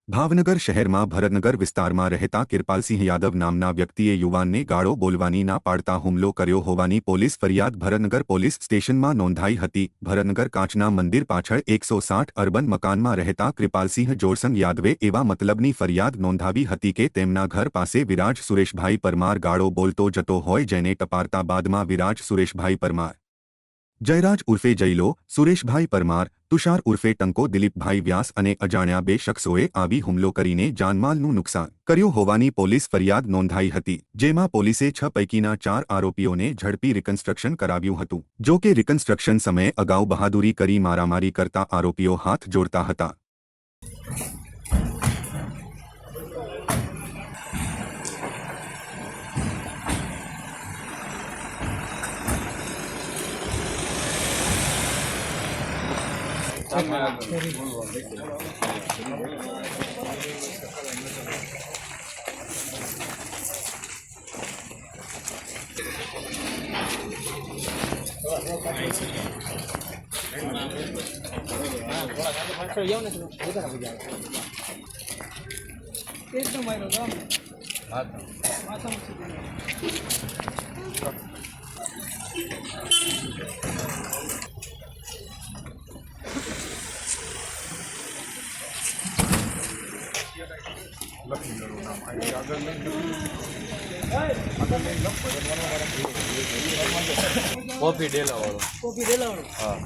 ભાવનગર શહેરમાં ભરતનગર વિસ્તારમાં રહેતા કિરપાલસિંહ યાદવ નામના વ્યક્તિએ યુવાનને ગાળો બોલવાની ના પાડતા હુમલો કર્યો હોવાની પોલીસ ફરિયાદ ભરતનગર પોલીસ સ્ટેશનમાં નોંધાઈ હતી। ભરતનગર કાચના મંદિર પાછળ 160 અર્બન મકાનમાં રહેતા કિરપાલસિંહ જોરસંગ યાદવે એવા મતલબની ફરિયાદ નોંધાવી હતી કે તેમના ઘર પાસે વિરાજ સુરેશભાઈ પરમાર ગાળો બોલતો જતો હોય, જેને ટપારતા બાદમાં વિરાજ સુરેશભાઈ પરમાર, જયરાજ ઉર્ફે જયલો, સુરેશભાઈ પરમાર, તુષાર ઉર્ફે ટંકો, દિલીપભાઈ વ્યાસ અને અજાણ્યા બે શખ્સોએ આવી હુમલો કરીને જાનમાલનું નુકસાન કર્યું હોવાની પોલીસ ફરિયાદ નોંધાઈ હતી, જેમાં પોલીસે 6 પૈકીના 4 આરોપીઓને ઝડપી રિકન્સ્ટ્રક્શન કરાવ્યું હતું। જો કે રિકન્સ્ટ્રક્શન સમયે અગાઉ બહાદુરી કરી મારામારી કરતા આરોપીઓ હાથ જોડતા હતા। कॉफी डेला वालों हाँ।